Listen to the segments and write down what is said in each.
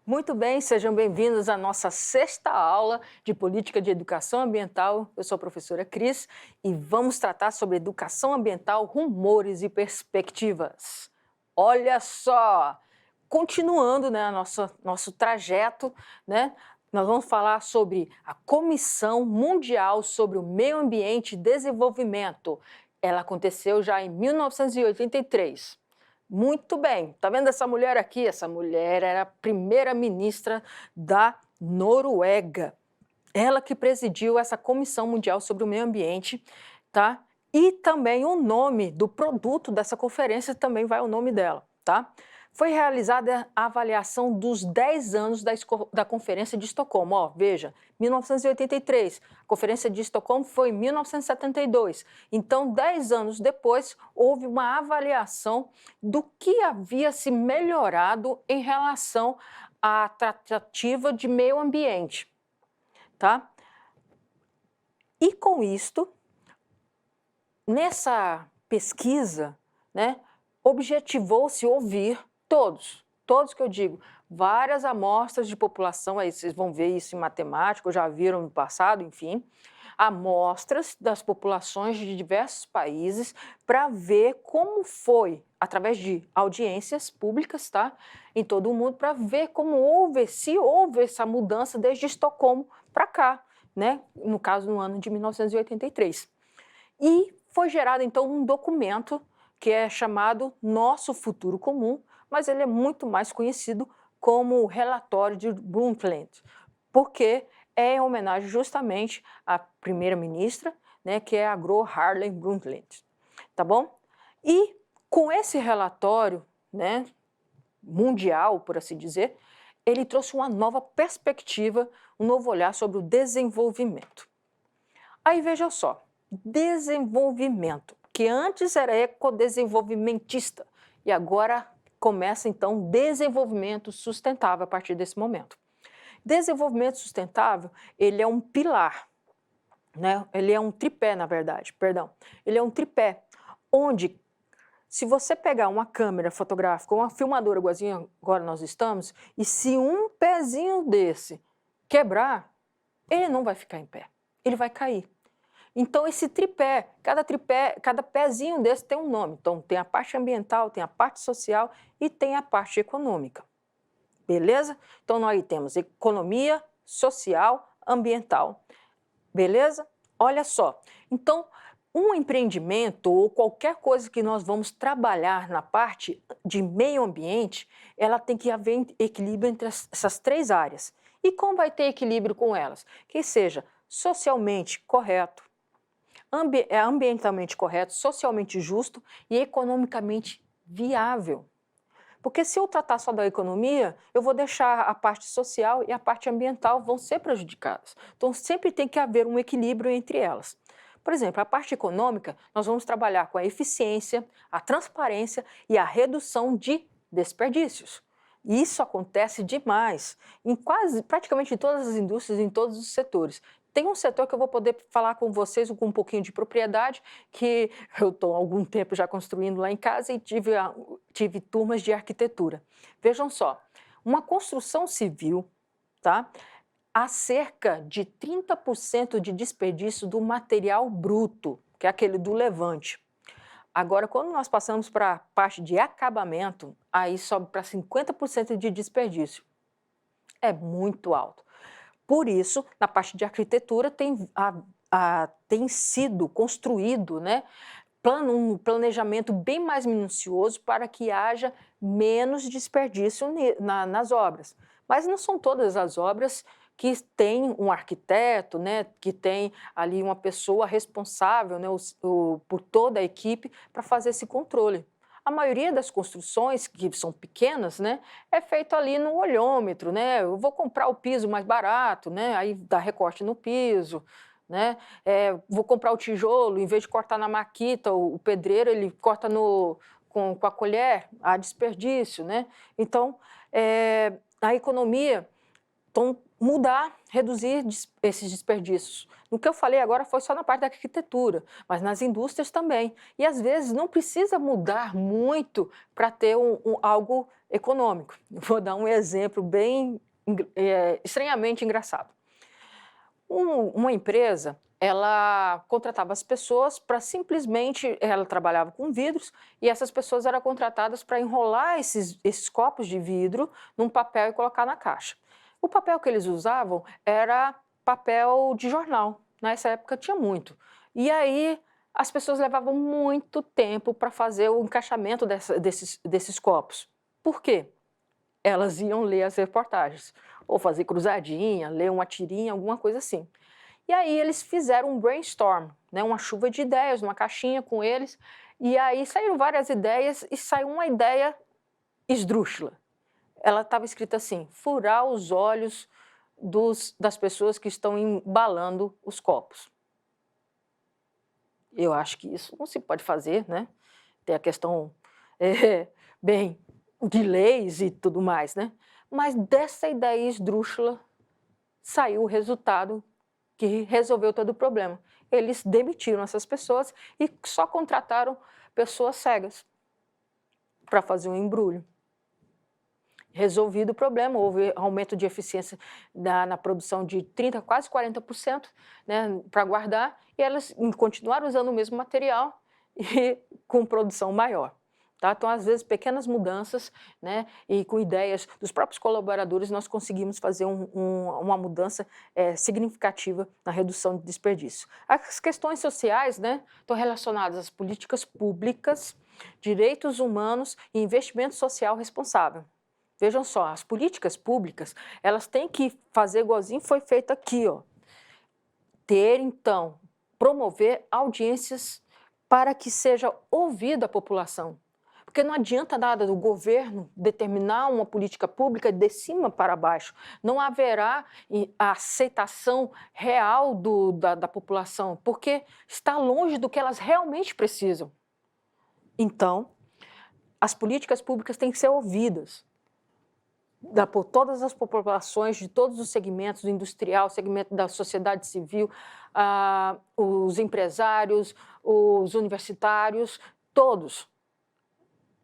Muito bem, sejam bem-vindos à nossa sexta aula de Política de Educação Ambiental. Eu sou a professora Cris e vamos tratar sobre educação ambiental, rumores e perspectivas. Olha só, continuando, né, nosso trajeto, né, nós vamos falar sobre a Comissão Mundial sobre o Meio Ambiente e Desenvolvimento. Ela aconteceu já em 1983. Muito bem. Tá vendo essa mulher aqui? Essa mulher era a primeira-ministra da Noruega. Ela que presidiu essa Comissão Mundial sobre o Meio Ambiente, tá? E também o nome do produto dessa conferência também vai o nome dela, tá? Foi realizada a avaliação dos 10 anos da Conferência de Estocolmo. Ó, veja, 1983, a Conferência de Estocolmo foi em 1972. Então, 10 anos depois, houve uma avaliação do que havia se melhorado em relação à tratativa de meio ambiente, tá? E com isto, nessa pesquisa, né, objetivou-se ouvir todos que eu digo, várias amostras de população, aí vocês vão ver isso em matemática, já viram no passado, enfim, amostras das populações de diversos países para ver como foi, através de audiências públicas, tá, em todo o mundo, para ver como houve, se houve essa mudança desde Estocolmo para cá, né, no caso no ano de 1983. E foi gerado então um documento que é chamado Nosso Futuro Comum, mas ele é muito mais conhecido como o Relatório de Brundtland, porque é em homenagem justamente à primeira-ministra, né, que é a Gro Harlem Brundtland, tá bom? E com esse relatório, né, mundial, por assim dizer, ele trouxe uma nova perspectiva, um novo olhar sobre o desenvolvimento. Aí veja só, desenvolvimento, que antes era ecodesenvolvimentista e agora começa então desenvolvimento sustentável a partir desse momento. Desenvolvimento sustentável, ele é um pilar, né? Ele é um tripé, na verdade, perdão. Ele é um tripé onde, se você pegar uma câmera fotográfica, uma filmadora igualzinha agora nós estamos, e se um pezinho desse quebrar, ele não vai ficar em pé, ele vai cair. Então, esse tripé, cada pezinho desse tem um nome. Então, tem a parte ambiental, tem a parte social e tem a parte econômica. Beleza? Então, nós temos economia, social, ambiental. Beleza? Olha só. Então, um empreendimento ou qualquer coisa que nós vamos trabalhar na parte de meio ambiente, ela tem que haver equilíbrio entre essas três áreas. E como vai ter equilíbrio com elas? Que seja socialmente correto, ambientalmente correto, socialmente justo e economicamente viável. Porque se eu tratar só da economia, eu vou deixar a parte social e a parte ambiental vão ser prejudicadas. Então sempre tem que haver um equilíbrio entre elas. Por exemplo, a parte econômica, nós vamos trabalhar com a eficiência, a transparência e a redução de desperdícios. Isso acontece demais em praticamente todas as indústrias, em todos os setores. Tem um setor que eu vou poder falar com vocês com um pouquinho de propriedade, que eu estou há algum tempo já construindo lá em casa e tive turmas de arquitetura. Vejam só, uma construção civil, tá? Há cerca de 30% de desperdício do material bruto, que é aquele do levante. Agora, quando nós passamos para a parte de acabamento, aí sobe para 50% de desperdício. É muito alto. Por isso, na parte de arquitetura tem sido construído, né, um planejamento bem mais minucioso para que haja menos desperdício nas obras. Mas não são todas as obras que têm um arquiteto, né, que tem ali uma pessoa responsável, né, por toda a equipe para fazer esse controle. A maioria das construções, que são pequenas, né, é feito ali no olhômetro, né? Eu vou comprar o piso mais barato, né? Aí dá recorte no piso, né? Vou comprar o tijolo, em vez de cortar na maquita, o pedreiro ele corta com a colher, há desperdício, né? Então, a economia, então, mudar, reduzir esses desperdícios. O que eu falei agora foi só na parte da arquitetura, mas nas indústrias também. E às vezes não precisa mudar muito para ter algo econômico. Vou dar um exemplo bem estranhamente engraçado. Uma empresa, ela contratava as pessoas para simplesmente, ela trabalhava com vidros, e essas pessoas eram contratadas para enrolar esses copos de vidro num papel e colocar na caixa. O papel que eles usavam era papel de jornal, nessa época tinha muito. E aí as pessoas levavam muito tempo para fazer o encaixamento desses copos. Por quê? Elas iam ler as reportagens, ou fazer cruzadinha, ler uma tirinha, alguma coisa assim. E aí eles fizeram um brainstorm, né, uma chuva de ideias, uma caixinha com eles, e aí saíram várias ideias e saiu uma ideia esdrúxula. Ela estava escrita assim: furar os olhos das pessoas que estão embalando os copos. Eu acho que isso não se pode fazer, né? Tem a questão, bem, de leis e tudo mais, né? Mas dessa ideia esdrúxula saiu o resultado que resolveu todo o problema. Eles demitiram essas pessoas e só contrataram pessoas cegas para fazer um embrulho. Resolvido o problema, houve aumento de eficiência na produção de 30%, quase 40%, né, para guardar, e elas continuaram usando o mesmo material e com produção maior. Tá? Então, às vezes, pequenas mudanças, né, e com ideias dos próprios colaboradores, nós conseguimos fazer uma mudança significativa na redução de desperdício. As questões sociais, né, estão relacionadas às políticas públicas, direitos humanos e investimento social responsável. Vejam só, as políticas públicas, elas têm que fazer igualzinho foi feito aqui, ó. Então, promover audiências para que seja ouvida a população. Porque não adianta nada do governo determinar uma política pública de cima para baixo. Não haverá a aceitação real da população, porque está longe do que elas realmente precisam. Então, as políticas públicas têm que ser ouvidas por todas as populações, de todos os segmentos, do industrial, segmento da sociedade civil, os empresários, os universitários, todos.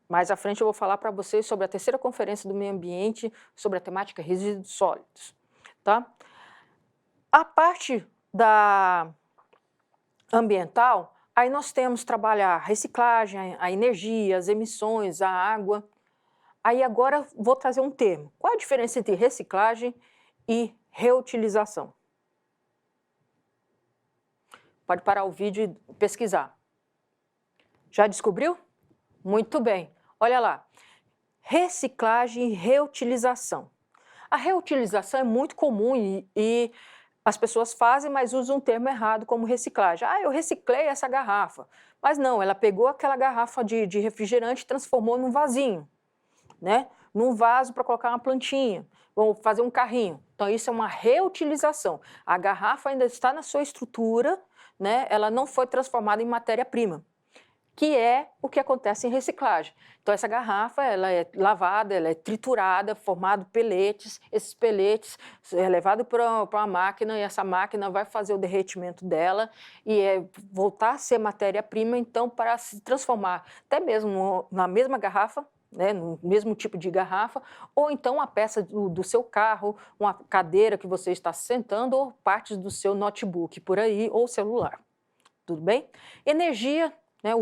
Mais à frente eu vou falar para vocês sobre a terceira conferência do meio ambiente, sobre a temática resíduos sólidos. Tá? A parte da ambiental, aí nós temos trabalhar a reciclagem, a energia, as emissões, a água. Aí agora vou trazer um termo. Qual a diferença entre reciclagem e reutilização? Pode parar o vídeo e pesquisar. Já descobriu? Muito bem. Olha lá. Reciclagem e reutilização. A reutilização é muito comum e as pessoas fazem, mas usam um termo errado como reciclagem. Eu reciclei essa garrafa. Mas não, ela pegou aquela garrafa de refrigerante e transformou num vasinho, né? Num vaso para colocar uma plantinha, ou fazer um carrinho. Então, isso é uma reutilização. A garrafa ainda está na sua estrutura, né? Ela não foi transformada em matéria-prima, que é o que acontece em reciclagem. Então, essa garrafa ela é lavada, ela é triturada, formado peletes, esses peletes é levado para uma máquina e essa máquina vai fazer o derretimento dela e voltar a ser matéria-prima, então, para se transformar até mesmo na mesma garrafa, né, no mesmo tipo de garrafa, ou então a peça do seu carro, uma cadeira que você está sentando, ou partes do seu notebook por aí, ou celular. Tudo bem? Energia, né, o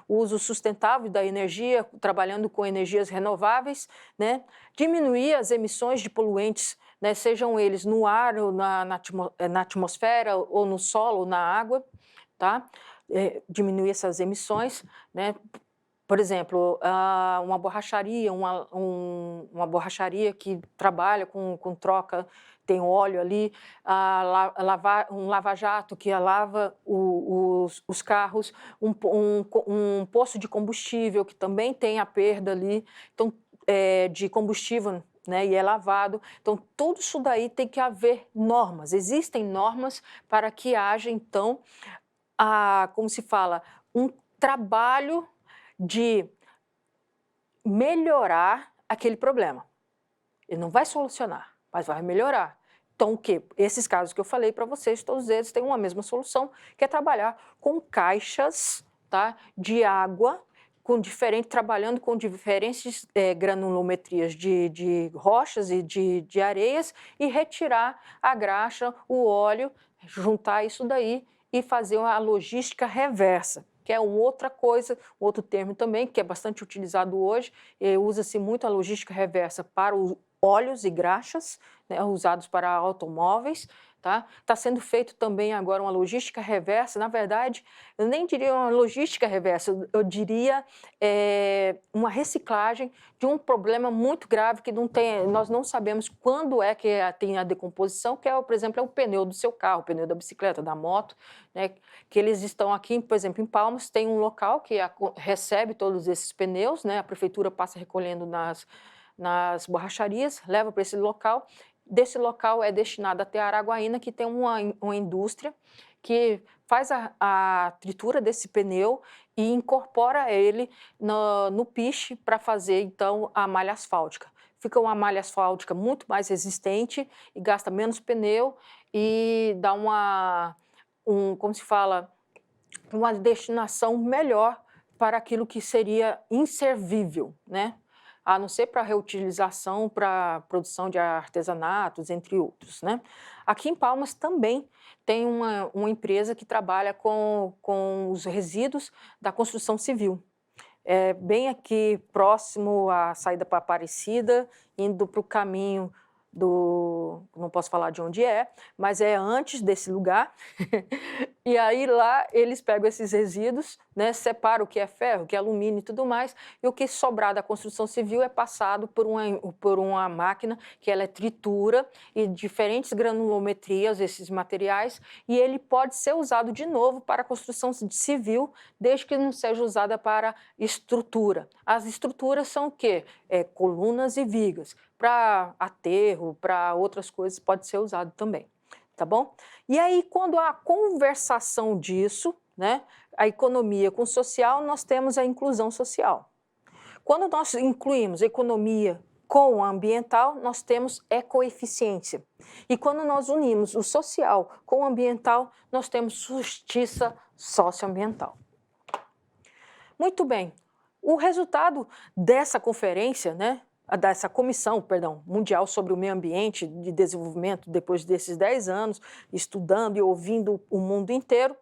uso sustentável da energia, trabalhando com energias renováveis, né, diminuir as emissões de poluentes, né, sejam eles no ar, ou na atmosfera, ou no solo, ou na água, tá? Diminuir essas emissões, né? Por exemplo, uma borracharia, uma borracharia que trabalha com troca, tem óleo ali, um lava-jato que lava os carros, um poço de combustível que também tem a perda ali, então, de combustível, né, e é lavado. Então, tudo isso daí tem que haver normas. Existem normas para que haja, então, como se fala, um trabalho de melhorar aquele problema. Ele não vai solucionar, mas vai melhorar. Então, o quê? Esses casos que eu falei para vocês, todos eles têm uma mesma solução, que é trabalhar com caixas, tá, de água, trabalhando com diferentes granulometrias de rochas e de areias, e retirar a graxa, o óleo, juntar isso daí e fazer uma logística reversa, que é uma outra coisa, outro termo também, que é bastante utilizado hoje. Usa-se muito a logística reversa para os óleos e graxas, né, usados para automóveis. Tá sendo feito também agora uma logística reversa. Na verdade, eu nem diria uma logística reversa, eu diria uma reciclagem de um problema muito grave que nós não sabemos quando é que tem a decomposição, que é, por exemplo, é o pneu do seu carro, o pneu da bicicleta, da moto, né, que eles estão aqui, por exemplo, em Palmas, tem um local que recebe todos esses pneus, né, a prefeitura passa recolhendo nas borracharias, leva para esse local. Desse local é destinado até Araguaína, que tem uma indústria que faz a tritura desse pneu e incorpora ele no piche para fazer, então, a malha asfáltica. Fica uma malha asfáltica muito mais resistente e gasta menos pneu e dá como se fala, uma destinação melhor para aquilo que seria inservível, né? A não ser para reutilização, para produção de artesanatos, entre outros, né? Aqui em Palmas também tem uma empresa que trabalha com os resíduos da construção civil. É bem aqui próximo à saída para Aparecida, indo para o caminho não posso falar de onde é, mas é antes desse lugar. E aí lá eles pegam esses resíduos, né, separam o que é ferro, o que é alumínio e tudo mais, e o que sobrar da construção civil é passado por uma máquina que ela tritura e diferentes granulometrias, esses materiais, e ele pode ser usado de novo para a construção civil, desde que não seja usada para estrutura. As estruturas são o quê? Colunas e vigas. Para aterro, para outras coisas pode ser usado também, tá bom? E aí, quando há conversação disso, né, a economia com o social, nós temos a inclusão social. Quando nós incluímos economia com a ambiental, nós temos ecoeficiência. E quando nós unimos o social com o ambiental, nós temos justiça socioambiental. Muito bem. O resultado dessa conferência, né, dessa Comissão, Mundial sobre o Meio Ambiente de Desenvolvimento, depois desses 10 anos, estudando e ouvindo o mundo inteiro,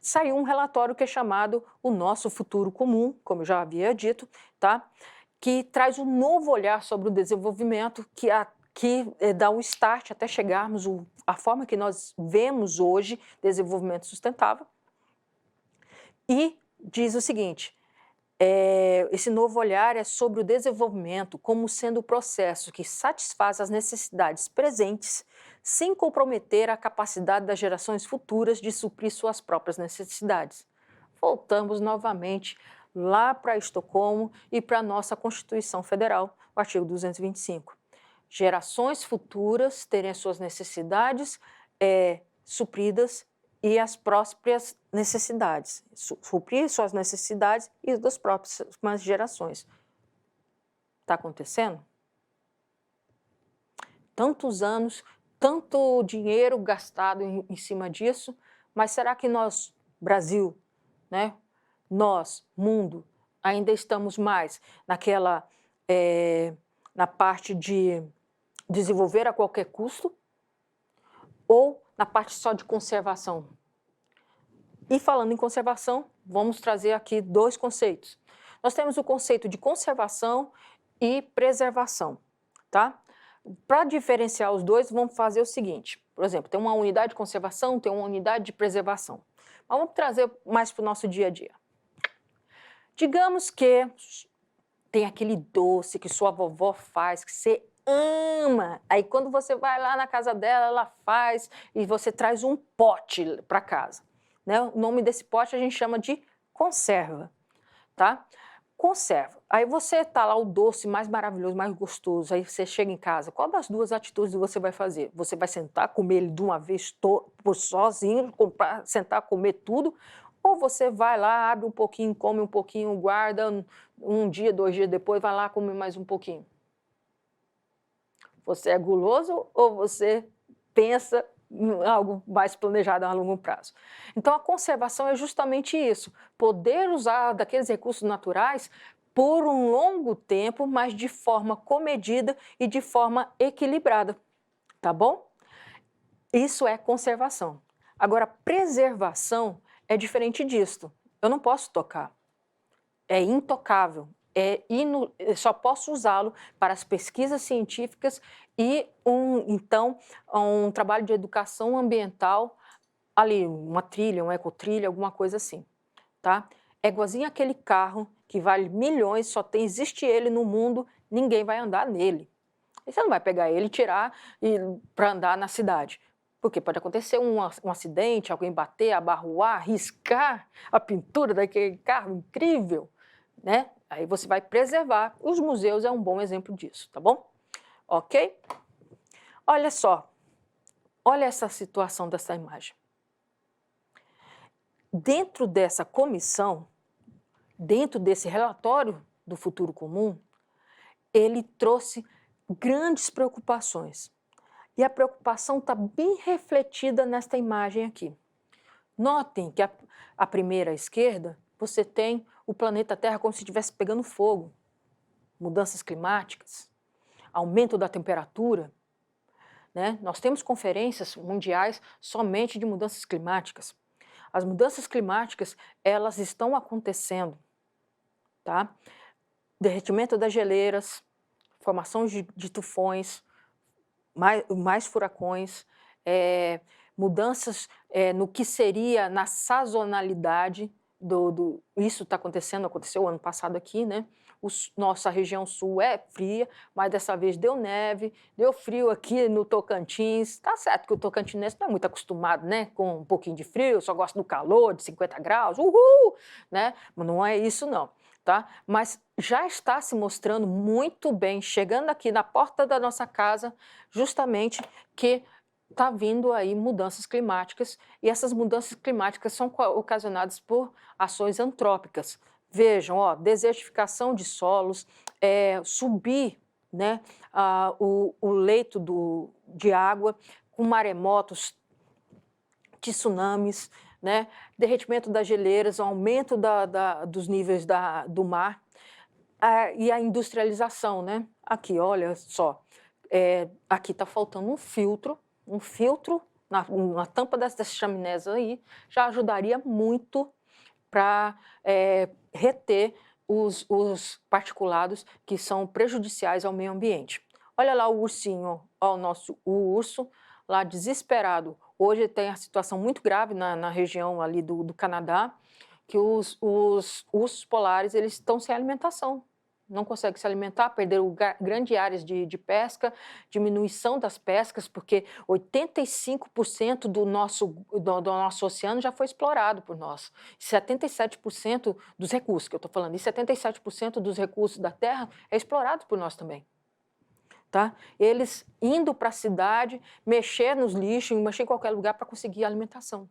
saiu um relatório que é chamado O Nosso Futuro Comum, como eu já havia dito, tá? Que traz um novo olhar sobre o desenvolvimento, que dá um start até chegarmos à forma que nós vemos hoje desenvolvimento sustentável. E diz o seguinte: esse novo olhar é sobre o desenvolvimento como sendo o processo que satisfaz as necessidades presentes sem comprometer a capacidade das gerações futuras de suprir suas próprias necessidades. Voltamos novamente lá para Estocolmo e para a nossa Constituição Federal, o artigo 225. Gerações futuras terem as suas necessidades supridas e as próprias necessidades, suprir suas necessidades e das próprias gerações. Está acontecendo? Tantos anos, tanto dinheiro gastado em cima disso, mas será que nós, Brasil, né, nós, mundo, ainda estamos mais na parte de desenvolver a qualquer custo ou na parte só de conservação? E falando em conservação, vamos trazer aqui dois conceitos. Nós temos o conceito de conservação e preservação, tá? Para diferenciar os dois, vamos fazer o seguinte. Por exemplo, tem uma unidade de conservação, tem uma unidade de preservação. Mas vamos trazer mais para o nosso dia a dia. Digamos que tem aquele doce que sua vovó faz, que você ama. Aí quando você vai lá na casa dela, ela faz e você traz um pote para casa. Né? O nome desse pote a gente chama de conserva, tá? Conserva. Aí você tá lá o doce mais maravilhoso, mais gostoso, aí você chega em casa, qual das duas atitudes você vai fazer? Você vai sentar, comer ele de uma vez sozinho, sentar, comer tudo, ou você vai lá, abre um pouquinho, come um pouquinho, guarda um dia, 2 dias depois, vai lá comer mais um pouquinho? Você é guloso ou você pensa em algo mais planejado a longo prazo. Então, a conservação é justamente isso, poder usar daqueles recursos naturais por um longo tempo, mas de forma comedida e de forma equilibrada, tá bom? Isso é conservação. Agora, preservação é diferente disto. Eu não posso tocar. É intocável. Só posso usá-lo para as pesquisas científicas e, então, um trabalho de educação ambiental, ali, uma trilha, uma ecotrilha, alguma coisa assim, tá? É igualzinho aquele carro que vale milhões, existe ele no mundo, ninguém vai andar nele. E você não vai pegar ele e tirar para andar na cidade. Porque pode acontecer um acidente, alguém bater, abarroar, riscar a pintura daquele carro incrível, né? Aí você vai preservar. Os museus é um bom exemplo disso, tá bom? Ok? Olha só, olha essa situação dessa imagem. Dentro dessa comissão, dentro desse relatório do Futuro Comum, ele trouxe grandes preocupações. E a preocupação está bem refletida nesta imagem aqui. Notem que a primeira à esquerda, você tem o planeta Terra como se estivesse pegando fogo. Mudanças climáticas, aumento da temperatura, né? Nós temos conferências mundiais somente de mudanças climáticas. As mudanças climáticas, elas estão acontecendo, tá? Derretimento das geleiras, formação de tufões, mais furacões, mudanças no que seria na sazonalidade isso está aconteceu ano passado aqui, né? Nossa região sul é fria, mas dessa vez deu neve, deu frio aqui no Tocantins. Tá certo que o tocantinense não é muito acostumado, né, com um pouquinho de frio, só gosta do calor, de 50 graus, uhul, né? Mas não é isso não, tá? Mas já está se mostrando muito bem, chegando aqui na porta da nossa casa, justamente que está vindo aí mudanças climáticas, e essas mudanças climáticas são ocasionadas por ações antrópicas. Vejam, ó, desertificação de solos, subir, né, o leito de água, com maremotos, tsunamis, né, derretimento das geleiras, aumento dos níveis do mar, e a industrialização, né? Aqui, olha só, aqui está faltando um filtro na tampa dessas chaminés aí, já ajudaria muito para reter os particulados que são prejudiciais ao meio ambiente. Olha lá o ursinho, ó, o urso lá desesperado. Hoje tem a situação muito grave na região ali do Canadá, que os ursos polares eles estão sem alimentação. Não conseguem se alimentar, perderam grandes áreas de pesca, diminuição das pescas, porque 85% do nosso oceano já foi explorado por nós. 77% dos recursos que eu estou falando, e 77% dos recursos da Terra é explorado por nós também. Tá? Eles indo para a cidade, mexer nos lixos, mexer em qualquer lugar para conseguir alimentação.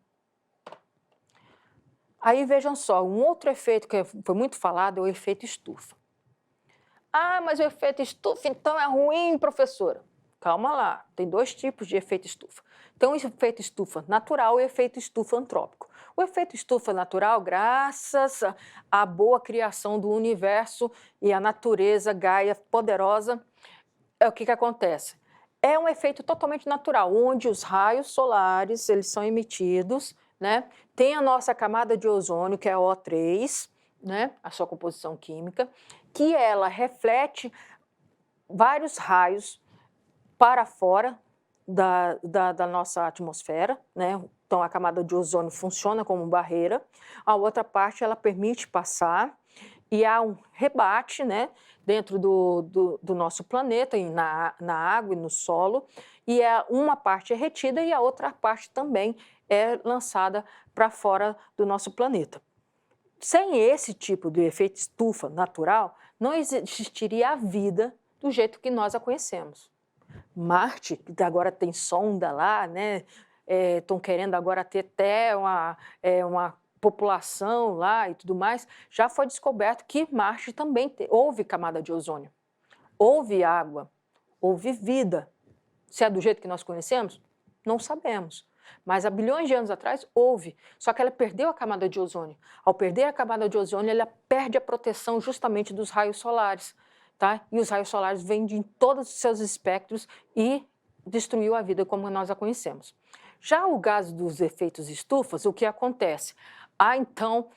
Aí vejam só, um outro efeito que foi muito falado é o efeito estufa. Ah, mas o efeito estufa então é ruim, professora. Calma lá, tem dois tipos de efeito estufa. Tem o efeito estufa natural e o efeito estufa antrópico. O efeito estufa natural, graças à boa criação do universo e à natureza Gaia poderosa, o que acontece? É um efeito totalmente natural, onde os raios solares eles são emitidos, né? Tem a nossa camada de ozônio, que é a O3, né? A sua composição química, que ela reflete vários raios para fora da nossa atmosfera, né? Então, a camada de ozônio funciona como barreira, a outra parte ela permite passar, e há um rebate, né, dentro do nosso planeta, e na água e no solo, e uma parte é retida e a outra parte também é lançada para fora do nosso planeta. Sem esse tipo de efeito estufa natural, não existiria a vida do jeito que nós a conhecemos. Marte, que agora tem sonda lá, né? Estão querendo agora ter até uma população lá e tudo mais, já foi descoberto que Marte também houve camada de ozônio, houve água, houve vida. Se é do jeito que nós conhecemos? Não sabemos. Mas há bilhões de anos atrás houve, só que ela perdeu a camada de ozônio. Ao perder a camada de ozônio, ela perde a proteção justamente dos raios solares, tá? E os raios solares vêm de todos os seus espectros e destruiu a vida como nós a conhecemos. Já o gás dos efeitos estufas, o que acontece? Há, então,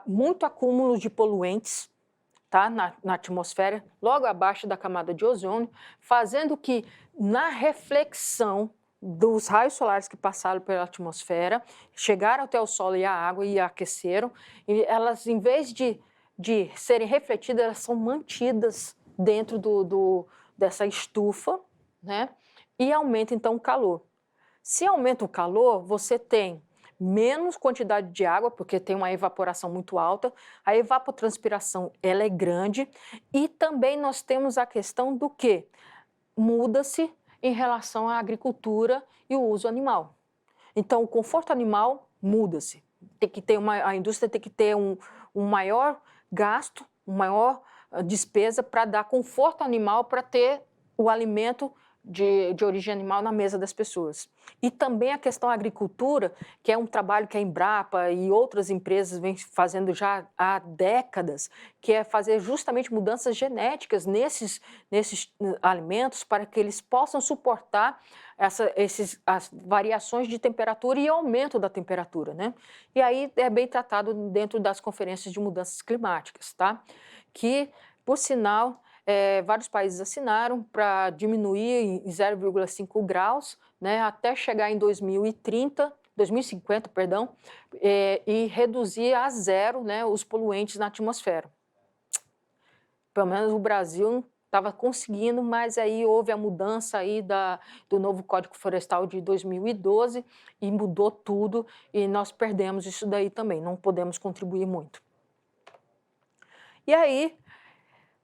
muito acúmulo de poluentes, tá, na atmosfera, logo abaixo da camada de ozônio, fazendo que, na reflexão dos raios solares que passaram pela atmosfera, chegaram até o solo e a água e aqueceram, e elas, em vez de serem refletidas, elas são mantidas dentro dessa estufa, né? E aumenta, então, o calor. Se aumenta o calor, você tem menos quantidade de água, porque tem uma evaporação muito alta, a evapotranspiração ela é grande, e também nós temos a questão do que muda-se em relação à agricultura e o uso animal. Então, o conforto animal muda-se. Tem que ter a indústria tem que ter um maior gasto, uma maior despesa para dar conforto animal, para ter o alimento de origem animal na mesa das pessoas. E também a questão da agricultura, que é um trabalho que a Embrapa e outras empresas vêm fazendo já há décadas, que é fazer justamente mudanças genéticas nesses alimentos para que eles possam suportar as variações de temperatura e aumento da temperatura, né? E aí é bem tratado dentro das conferências de mudanças climáticas, tá? Que, por sinal, vários países assinaram para diminuir em 0,5 graus, né, até chegar em 2050, perdão, e reduzir a zero, né, os poluentes na atmosfera. Pelo menos o Brasil estava conseguindo, mas aí houve a mudança aí do novo Código Florestal de 2012 e mudou tudo e nós perdemos isso daí também, não podemos contribuir muito. E aí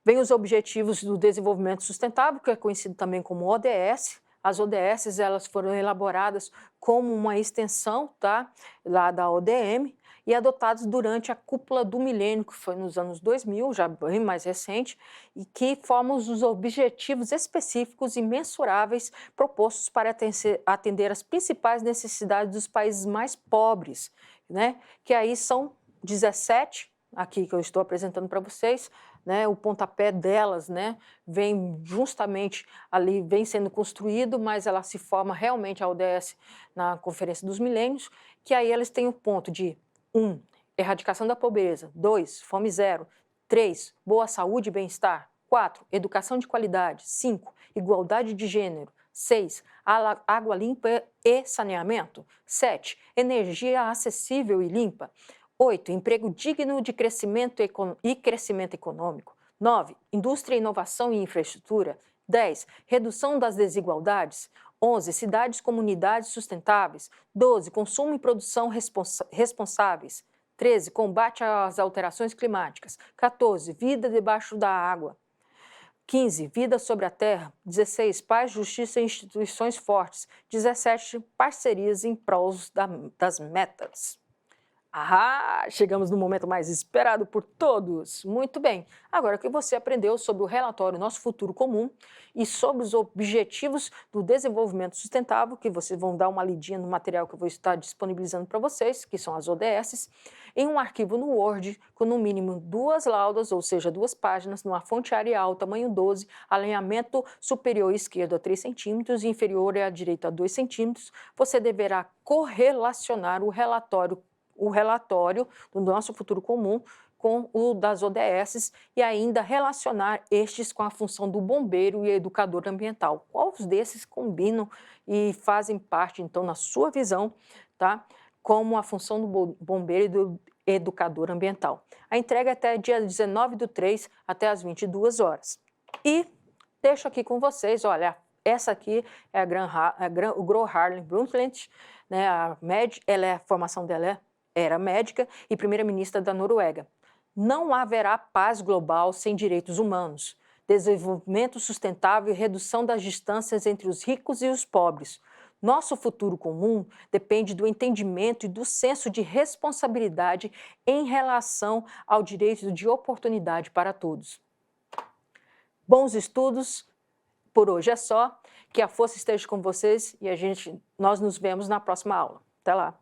vem os Objetivos do Desenvolvimento Sustentável, que é conhecido também como ODS. As ODS elas foram elaboradas como uma extensão, tá, lá da ODM, e adotadas durante a Cúpula do Milênio, que foi nos anos 2000, já bem mais recente, e que formam os objetivos específicos e mensuráveis propostos para atender as principais necessidades dos países mais pobres, né, que aí são 17, aqui que eu estou apresentando para vocês, né, o pontapé delas, né, vem justamente ali, vem sendo construído, mas ela se forma realmente a ODS na Conferência dos Milênios, que aí elas têm o ponto de 1. Erradicação da pobreza, 2. Fome zero, 3. Boa saúde e bem-estar, 4. Educação de qualidade, 5. Igualdade de gênero, 6. Água limpa e saneamento, 7. Energia acessível e limpa, 8. Emprego digno de crescimento e crescimento econômico. 9. Indústria, inovação e infraestrutura. 10. Redução das desigualdades. 11. Cidades e comunidades sustentáveis. 12. Consumo e produção responsáveis. 13. Combate às alterações climáticas. 14. Vida debaixo da água. 15. Vida sobre a terra. 16. Paz, justiça e instituições fortes. 17. Parcerias em prol das metas. Ah, chegamos no momento mais esperado por todos. Muito bem. Agora que você aprendeu sobre o relatório Nosso Futuro Comum e sobre os Objetivos do Desenvolvimento Sustentável, que vocês vão dar uma lidinha no material que eu vou estar disponibilizando para vocês, que são as ODS, em um arquivo no Word com no mínimo 2 laudas, ou seja, 2 páginas, numa fonte Arial, tamanho 12, alinhamento superior esquerdo a 3 centímetros e inferior à direita a 2 centímetros, você deverá correlacionar o relatório do Nosso Futuro Comum com o das ODS e ainda relacionar estes com a função do bombeiro e educador ambiental. Quais desses combinam e fazem parte, então, na sua visão, tá, como a função do bombeiro e do educador ambiental? A entrega é até dia 19/3, até às 22 horas. E deixo aqui com vocês, olha, essa aqui é o Gro Harlem Brundtland, né, a formação dela era médica e primeira-ministra da Noruega. Não haverá paz global sem direitos humanos, desenvolvimento sustentável e redução das distâncias entre os ricos e os pobres. Nosso futuro comum depende do entendimento e do senso de responsabilidade em relação ao direito de oportunidade para todos. Bons estudos, por hoje é só. Que a força esteja com vocês e nós nos vemos na próxima aula. Até lá!